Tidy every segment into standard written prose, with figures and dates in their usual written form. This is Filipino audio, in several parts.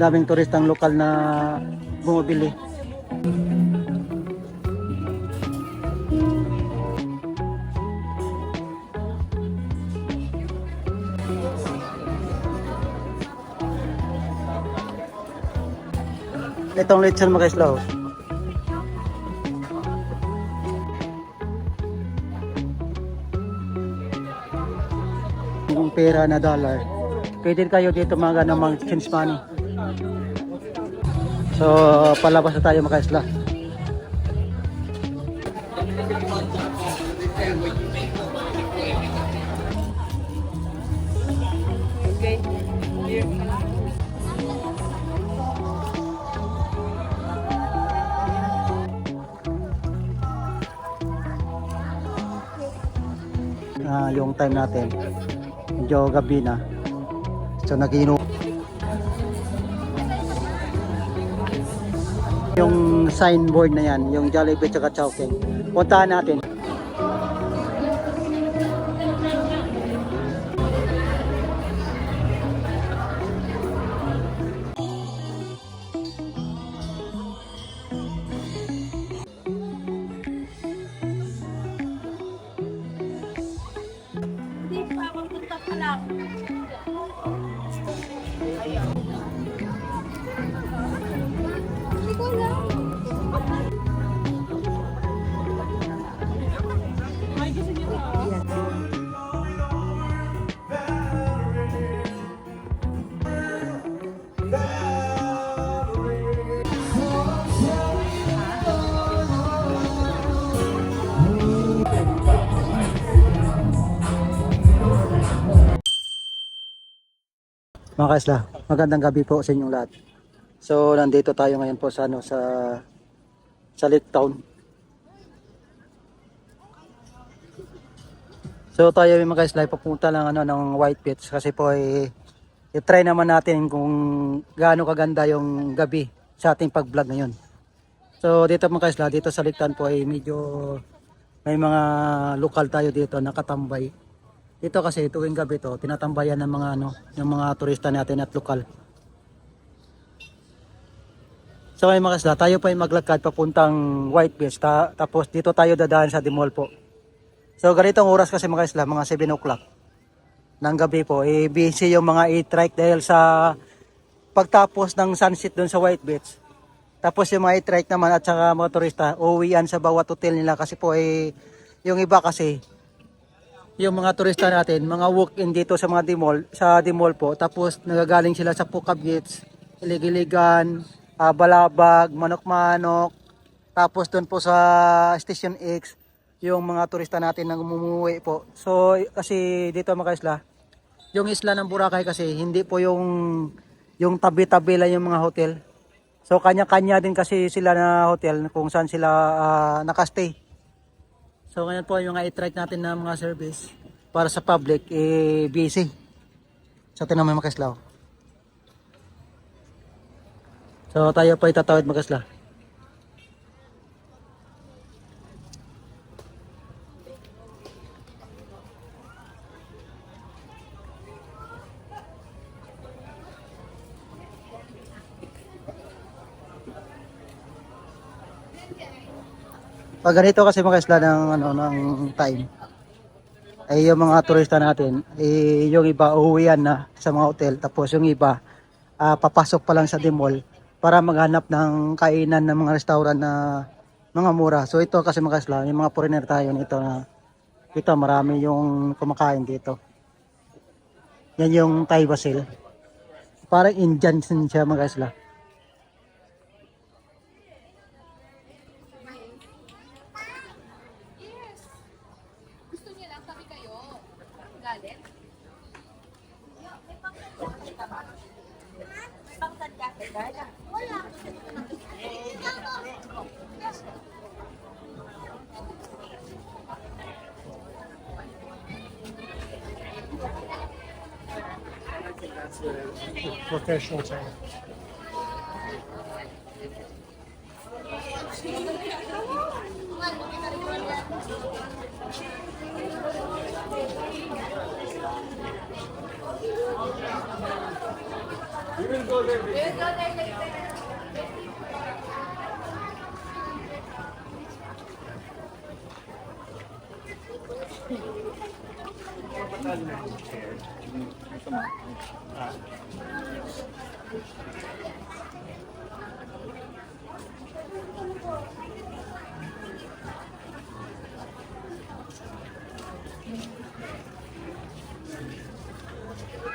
daming turistang lokal na bumibili. Itong lechon mga islaw. Yung pera na dollar. Pwede kayo dito mga change money. So palabas na tayo mga islaw. Yung time natin medyo gabi na, so nagiinom yung signboard na yan, yung Jollibee at Chowking. Puntahan natin. Mga kaisla, magandang gabi po sa inyong lahat. So nandito tayo ngayon po sa Lake Town. So tayo mga kaisla papunta lang ng White Beach kasi po i-try naman natin kung gaano kaganda yung gabi sa ating pag-vlog ngayon. So dito mga kaisla, dito sa Lake Town po medyo may mga lokal tayo dito nakatambay. Dito kasi tuwing gabi to, tinatambayan ng mga turista natin at lokal. So ngayon mga kasla, tayo pa ay maglakad papuntang White Beach. Tapos dito tayo dadaan sa Dimol po. So ganitong oras kasi mga kasla, mga 7 o'clock ng gabi po. Busy yung mga e-trike dahil sa pagtapos ng sunset dun sa White Beach. Tapos yung mga e-trike naman at saka mga turista, uuwian sa bawat hotel nila kasi po yung iba kasi yung mga turista natin, mga walk-in dito sa mga Dimol po. Tapos nagagaling sila sa Pucab Beach, Ilig-Iligan, Balabag, Manok-Manok. Tapos doon po sa Station X, yung mga turista natin nang umuwi po. So kasi dito mga isla, yung isla ng Boracay kasi hindi po yung tabi-tabi lang yung mga hotel. So kanya-kanya din kasi sila na hotel kung saan sila nakastay. So ngayon po yung mga i-try natin na mga service para sa public busy. So tingnan mo mga kaslaw. So tayo po itatawid mga kaslaw. Pag ganito kasi mga isla ng time ay yung mga turista natin yung iba uuwian na sa mga hotel, tapos yung iba papasok pa lang sa Dimol para maghanap ng kainan ng mga restaurant na mga mura. So ito kasi mga isla, yung mga foreigner tayo nito na dito marami yung kumakain dito. Yan yung Thai Basil. Parang Indian siya mga isla. Professional time.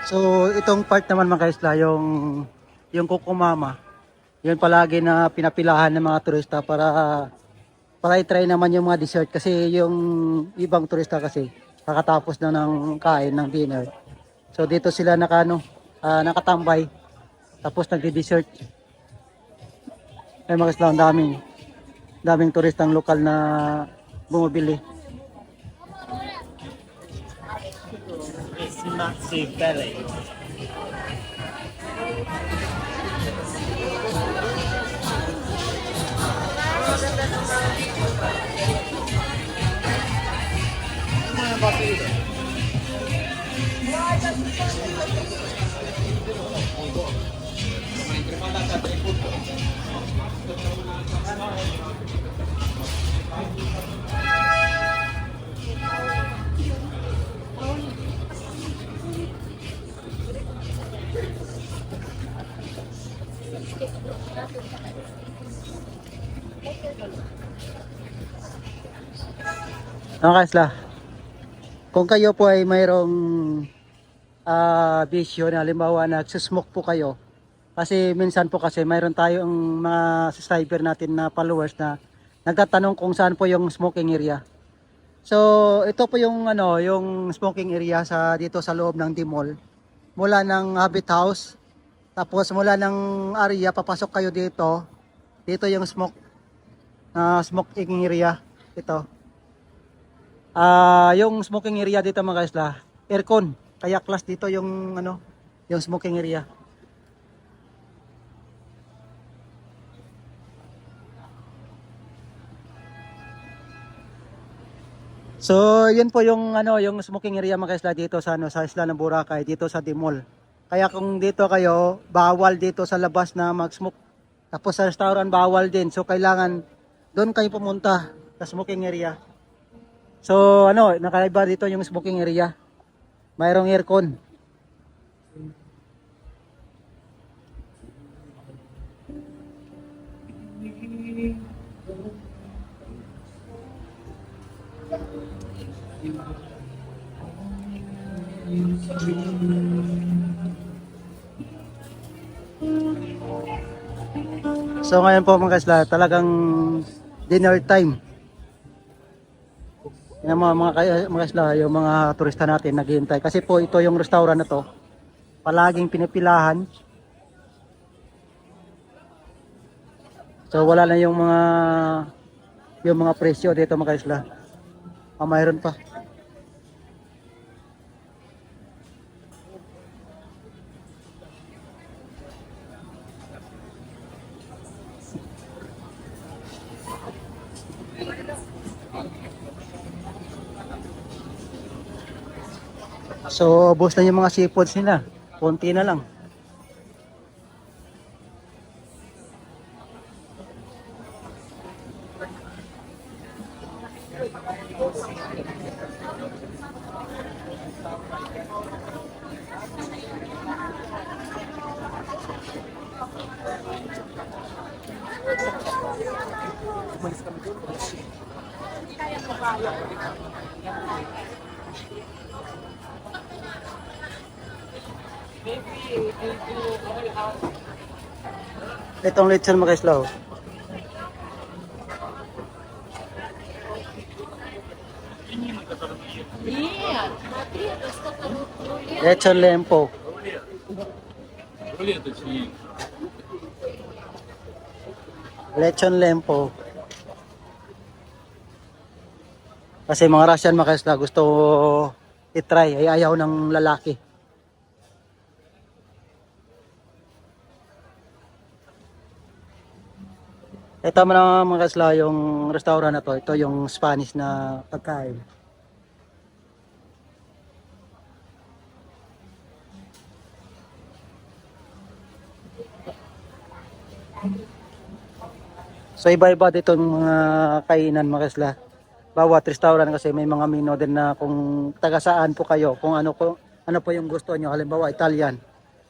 So itong part naman mga kaisla, yung Kukumama, yun palagi na pinapilahan ng mga turista para i-try naman yung mga dessert kasi yung ibang turista kasi kakatapos na ng kain ng dinner. So dito sila nakatambay tapos nagdi-dessert. Ay mga kaisla, ang daming turistang lokal na bumibili. It's massive belly. Mga kaisla, kung kayo po ay mayroong bisyo na halimbawa nagsusmoke po kayo, kasi minsan po kasi mayroon tayong mga subscriber natin na followers na nagtatanong kung saan po yung smoking area. So ito po yung smoking area dito sa loob ng D-Mall. Mula ng Habit House, tapos mula ng area papasok kayo dito. Dito yung smoking area ito. Yung smoking area dito mga kaisla, aircon. Kaya class dito yung smoking area. So, yun po yung smoking area mga kaisla dito sa isla ng Boracay, dito sa D-Mall. Kaya kung dito kayo, bawal dito sa labas na mag-smoke. Tapos sa restaurant bawal din. So, kailangan doon kayo pumunta sa smoking area. So, nakaiba dito yung smoking area. Mayroong aircon. So ngayon po mga kaisla, talagang dinner time. Yung mga kaisla, yung mga turista natin naghihintay. Kasi po ito yung restaurant na to, palaging pinipilahan. So wala na yung mga presyo dito mga kaisla. Mayroon pa. So, ubos na yung mga seafoods nila. Konti na lang. Itong lechon mga kaisla. Lechon lempo. Lechon lempo. Kasi mga Russian mga kaisla gusto i-try, ay ayaw ng lalaki. Ito mga kaisla, yung restaurant na to, ito yung Spanish na pagkain. So iba-iba dito ng mga kainan mga kaisla. Bawat restaurant kasi may mga menu din na kung taga saan po kayo, kung ano po yung gusto nyo. Halimbawa Italian.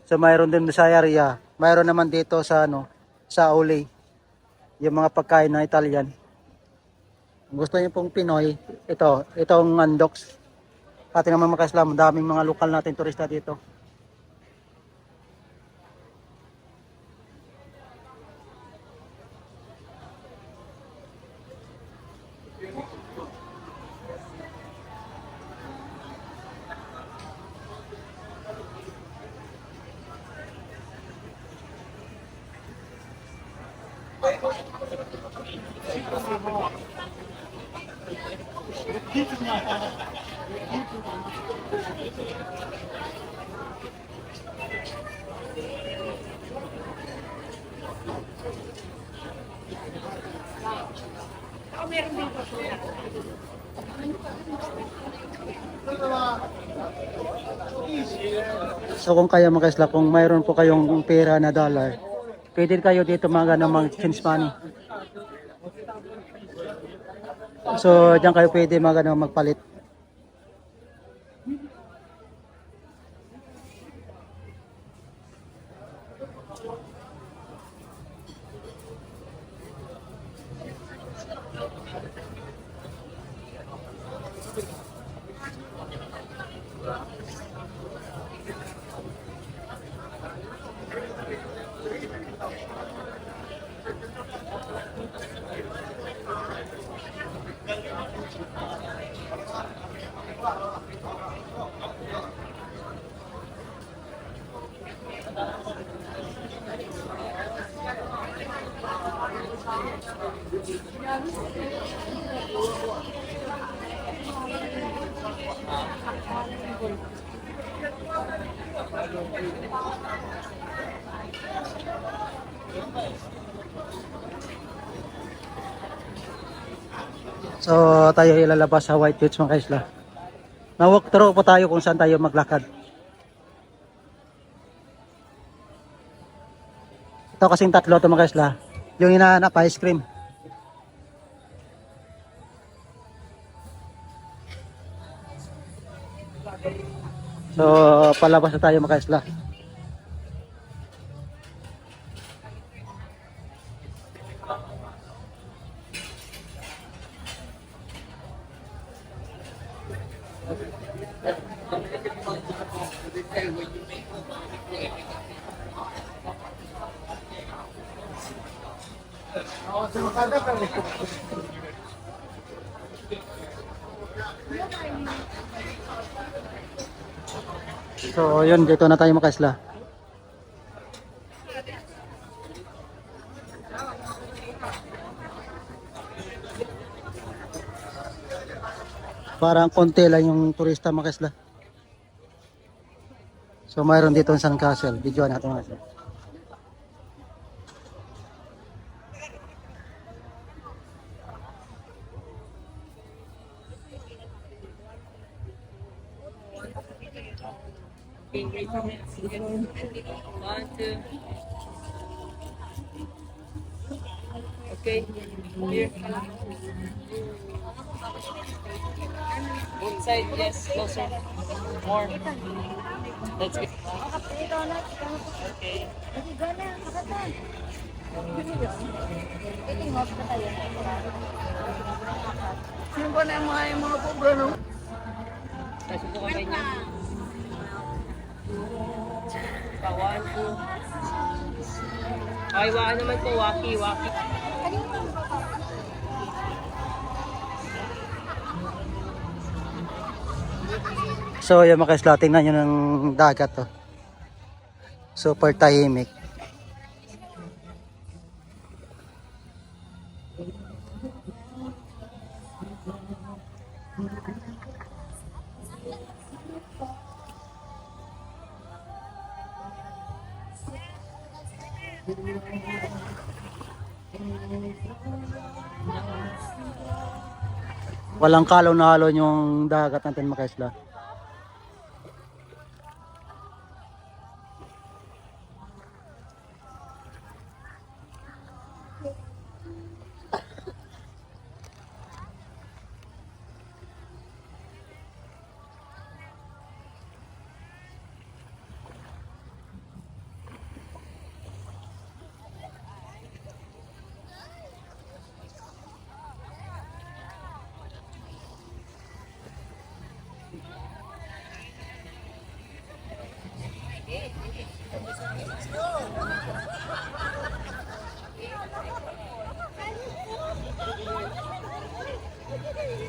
So mayroon din sa area. Mayroon naman dito sa sa Ole, yung mga pagkain na Italian. Kung gusto niyo pong Pinoy, itong Andox. Ating naman mga kaisla, daming mga lokal natin turista dito. So kung kaya mga kaisla, kung mayroon po kayong pera na dollar, pwede kayo dito mga change money. So diyan kayo pwede mga magpalit. So tayo ilalabas sa White Beach mga kaisla. Na-walk through po tayo kung saan tayo maglakad. Ito kasing tatlo ito mga kaisla. Yung hinahanap ice cream. So palabas na tayo mga kaisla. So yun, dito na tayo mga kaisla. Parang konti lang yung turista mga kaisla. So mayroon dito sa Sandcastle. Video natin mga kaisla. One, two. Okay. Here. Both side, yes, closer. More. Let's go. Okay. Sino ba na yung mga pobra, no? Kasi po kamay niya. One, two. Okay, waka naman po. Waki. So yung mga kaisla, tingnan nyo ng dagat to. Super tahimik. Walang kalaw na halo yung dagat natin mga kaisla.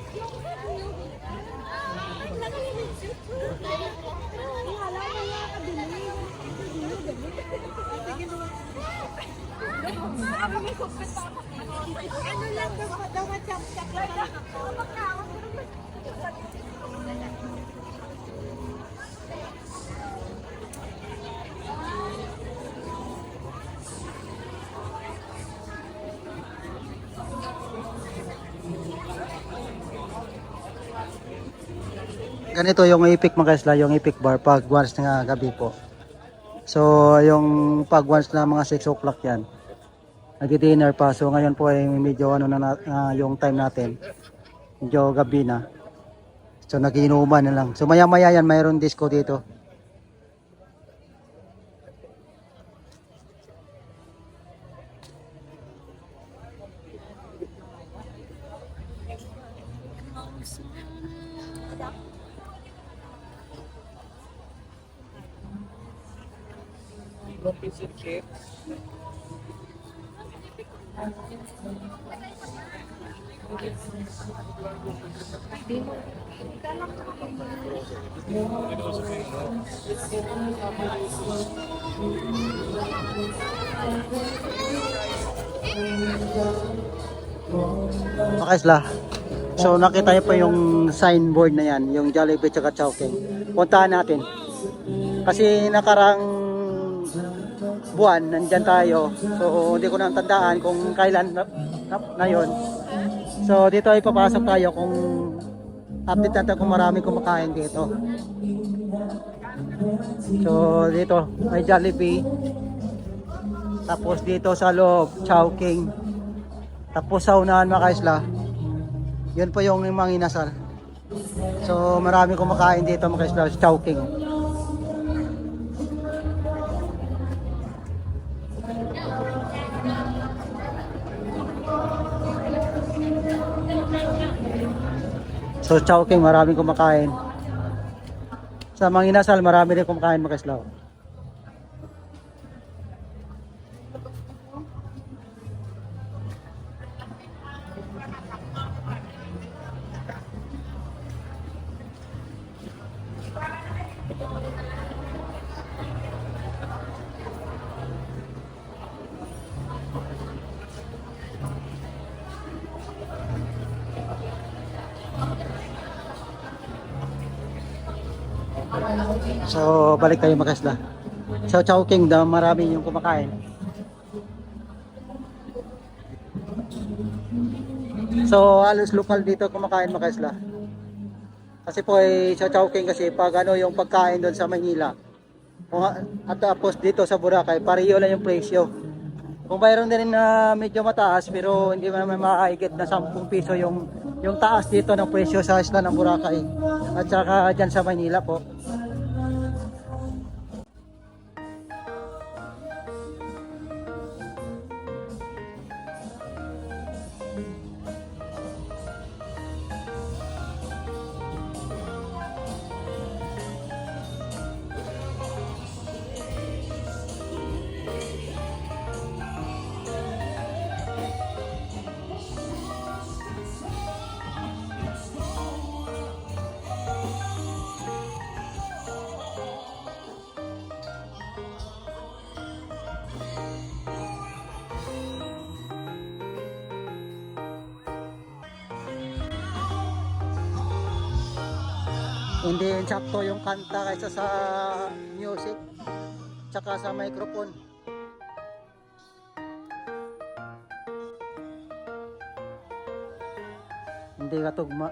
Ano lang daw matchap-chap lang. Ganito yung epic mga isla, yung epic bar pag once na gabi po. So yung pag once na mga 6 o'clock yan, nag-dinner pa. So ngayon po ay medyo ano na, yung time natin, medyo gabi na. So nagiinuman na lang. So maya maya yan mayroon disco dito. Mga isla. So nakita niyo pa yung signboard na yan, yung Jollibee at Chowking. Puntahan natin. Kasi nakarang buwan nandyan tayo. So hindi ko na tandaan kung kailan na yun. So dito ay papasok tayo kung update natin kung marami kumakain dito. So dito ay Jollibee. Tapos dito sa loob, Chowking. Tapos sa unahan mga kaisla, yun po yung mga inasal. So marami kumakain dito mga kaisla, Chowking. So Chowking, maraming kumakain. Sa mga inasal, marami rin kumakain mga kaisla. So balik tayo mga kaisla. Sa Chowking daw marami yung kumakain. So halos lokal dito kumakain mga kaisla. Kasi po sa Chowking kasi pag ano yung pagkain doon sa Manila. At tapos dito sa Boracay, pareho lang yung presyo. Kung mayroon din na medyo mataas pero hindi naman makahigit na 10 piso yung taas dito ng presyo sa isla ng Boracay. At saka dyan sa Manila po. Hindi sakto yung kanta kaysa sa music tsaka sa microphone. Hindi katugma.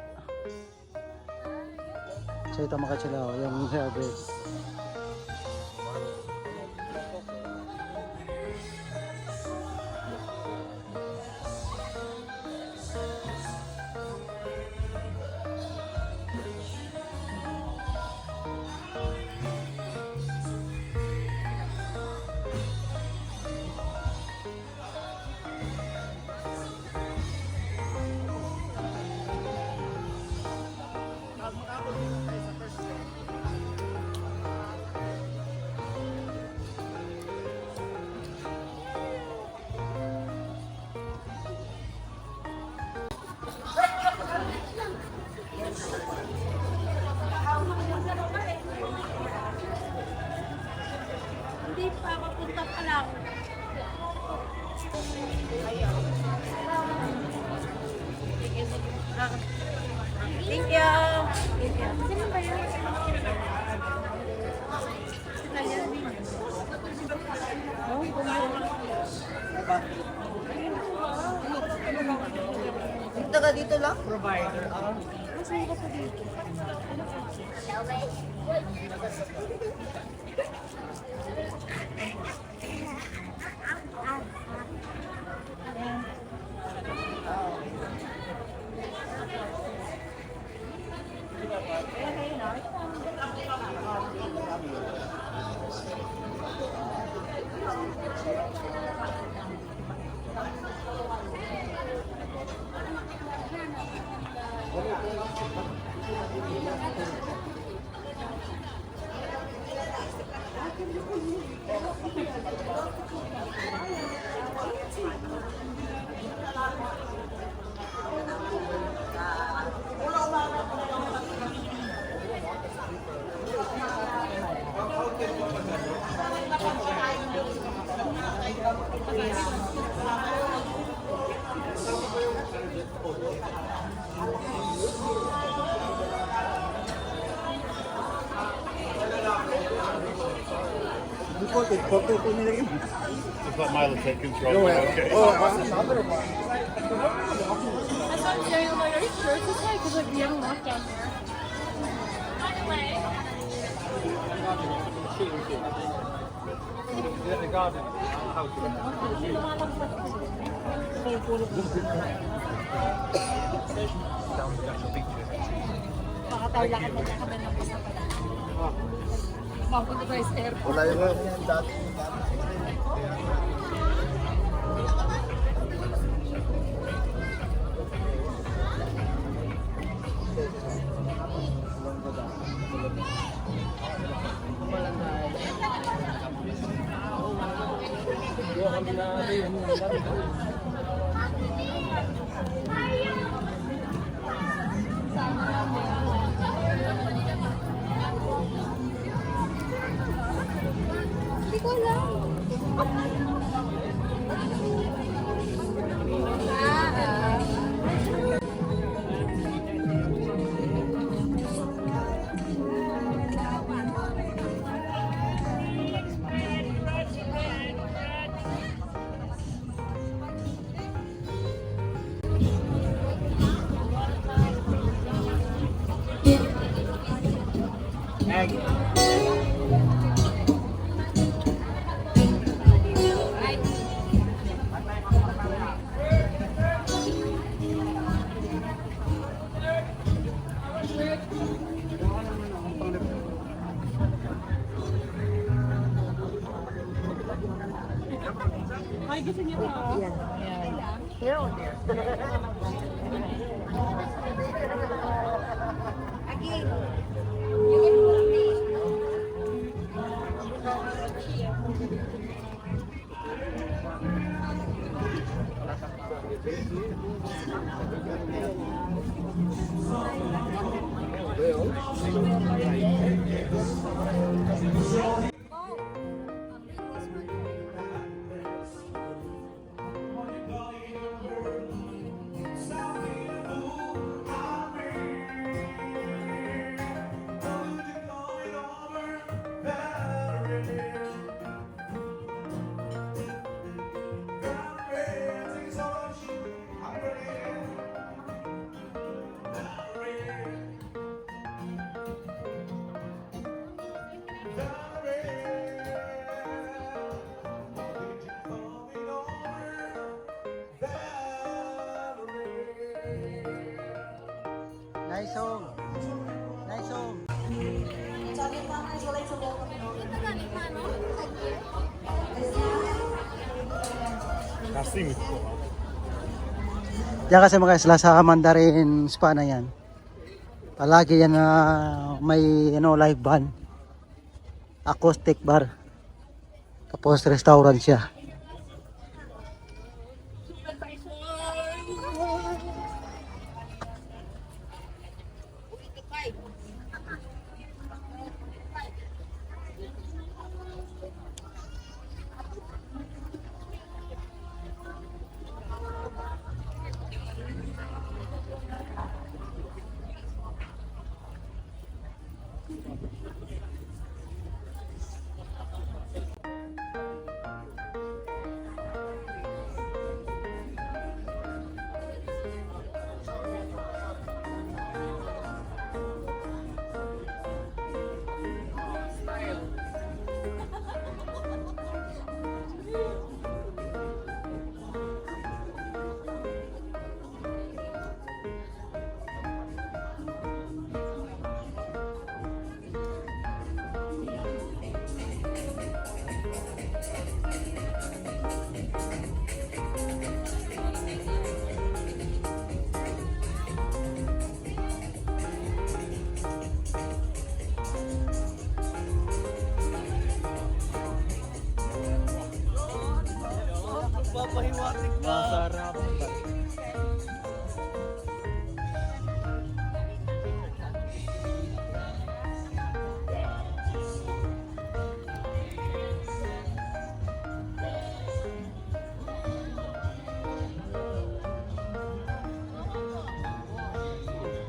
So ito mga katsila, yung service. Stop ka lang. Thank you. Sino ba yun? Dito ka dito lang? Saan ka pa dito? Just let Milo take control. Okay. That's what I'm saying. I'm like, are you sure it's this way? Because like, we haven't walked down here. By the way. Makataulakad na kami ng isa pala. Mapunta tayo sa airport. Wala yung yan dati. Hindi ko alam. Ay, gusto niyo ba? Nice song. Nice song. Kasing. Diyan kasi mga isla sa Mandarin Spa na yan. Palagi yan na may live band. Acoustic bar. Tapos restaurant siya. Papahiwatig ka. Masarap.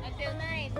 Until 9.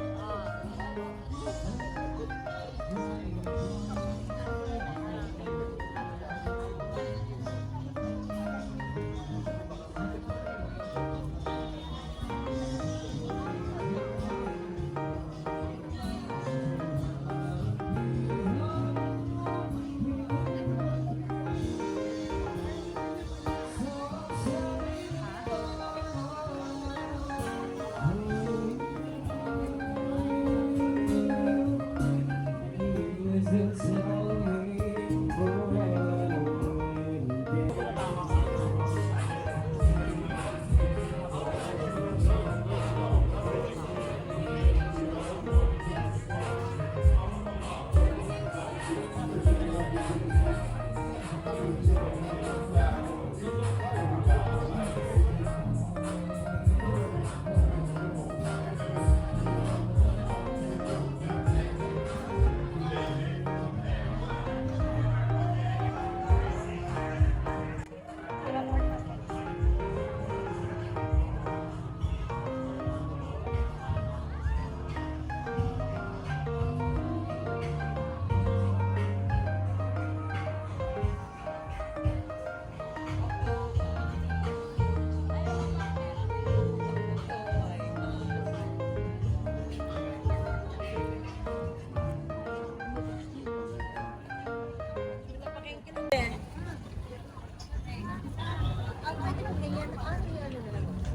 Ang pwede mo ganyan. Ano yan?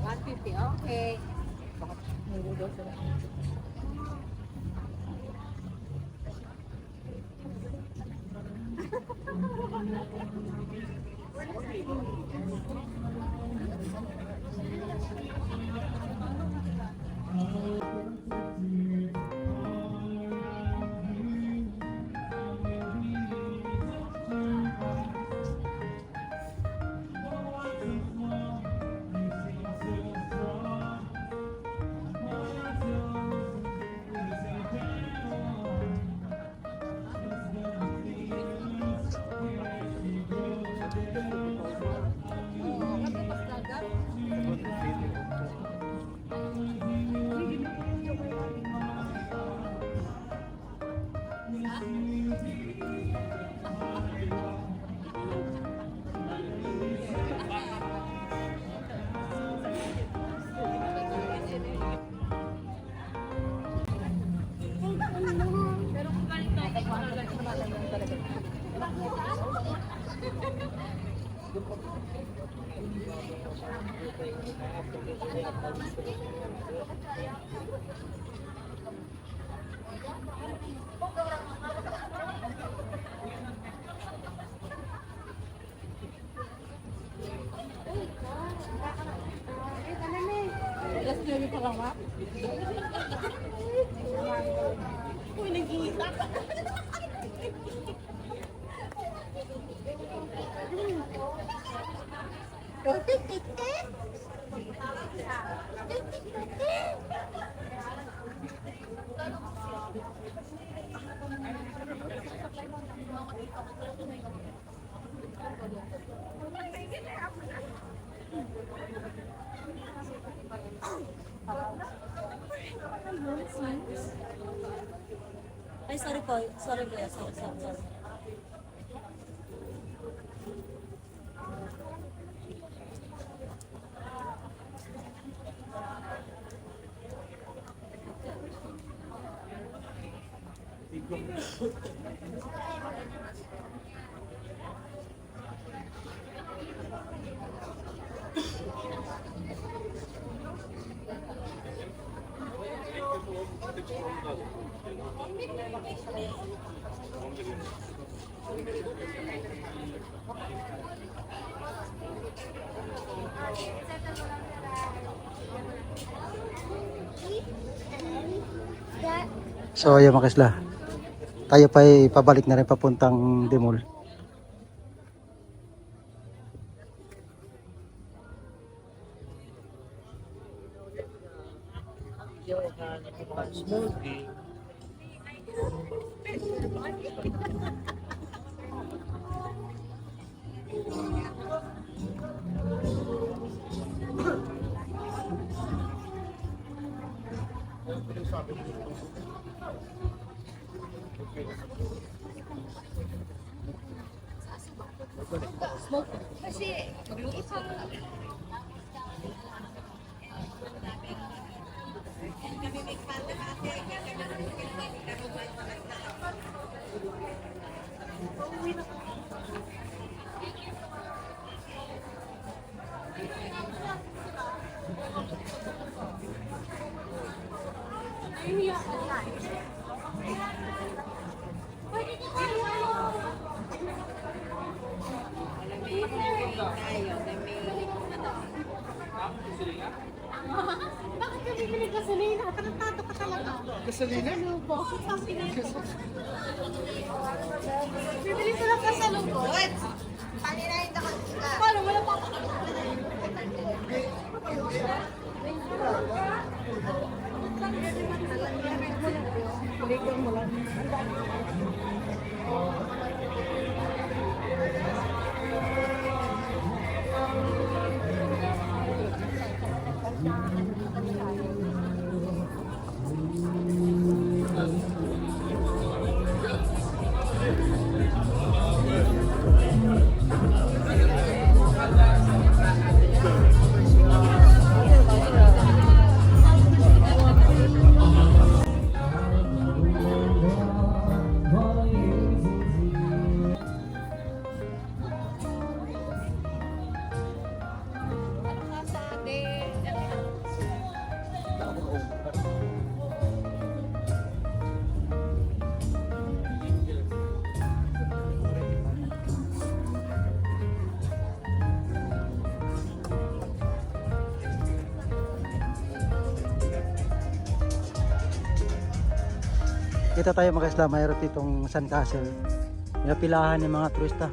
150. Okay. Pero kung galing tayo, Alas 9 pa lang, Wak. Uy, nag-iisa. Ay, sorry po. Sorry po. Sorry. So ayun mga isla, tayo pa ay pabalik na rin papuntang Dimol. Johan smoothie. Bakit ka bibili gasolina? Tarantado ka talaga. Gasolina? Ano po? Bibili ko lang kasalubot. Paano? Wala pa ako. Kita tayo mga isla, mayroon ditong San Castle. Pinapilahan ng mga turista.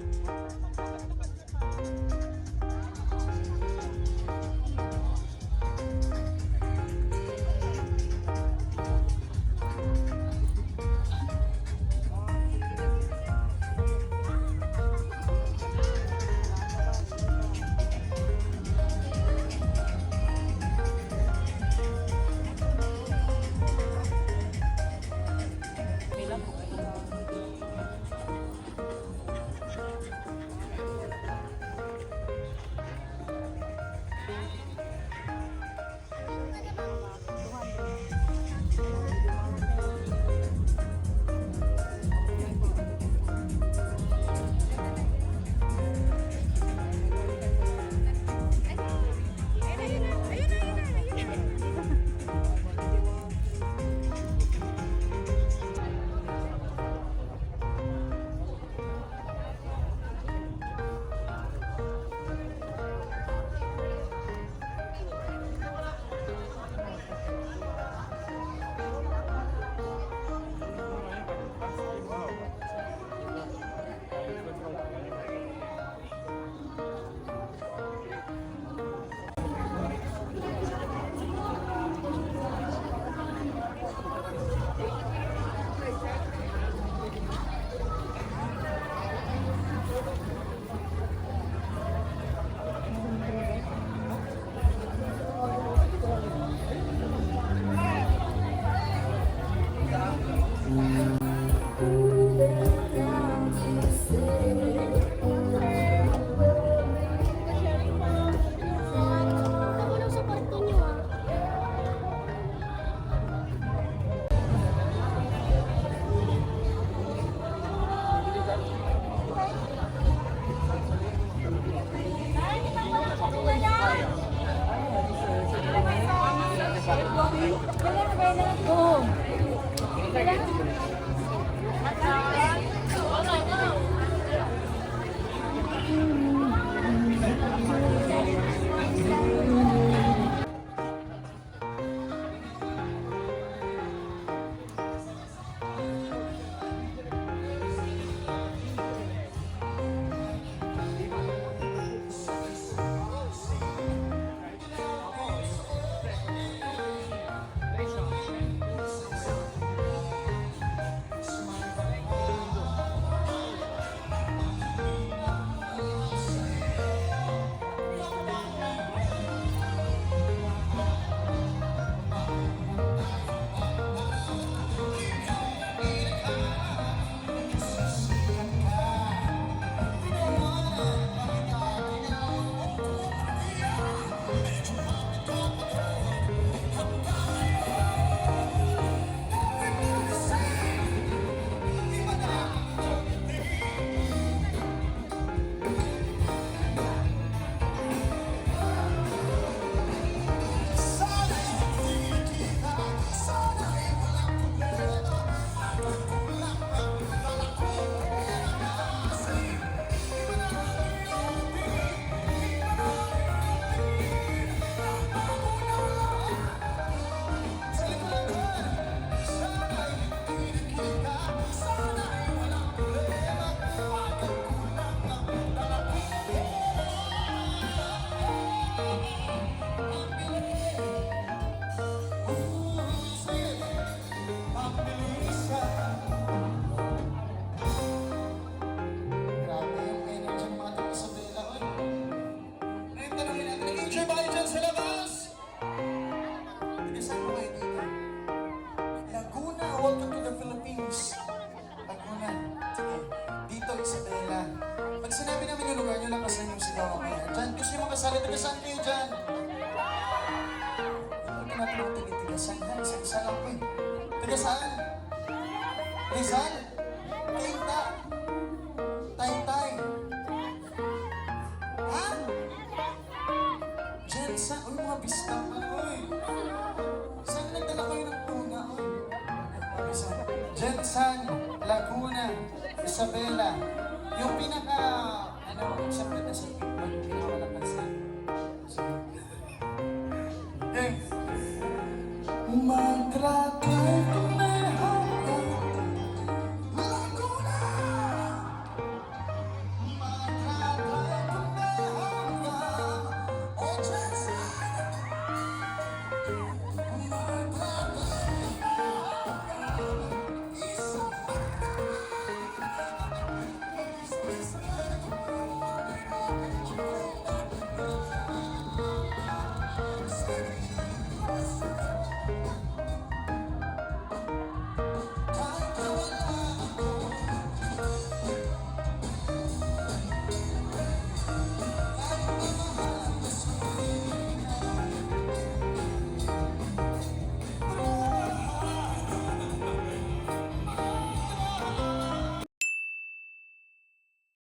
Pag sinabi namin yung lugar nyo lang kasi yung sigaw ako yan. Dyan, gusto nyo makasali, tigasan kayo dyan. Hindi natin mga tinitigasan yan, isa-isa lang po eh. Tigasan? Rizal? Tinta? Tay-tay? Ha? Jensa? Uy, mga bistang pa, uy. Saan nagdala kayo ng tuna, uy? Jensan, Laguna, Isabela. Yung pinaka, ano, siyempre nasa pinakawalakas sa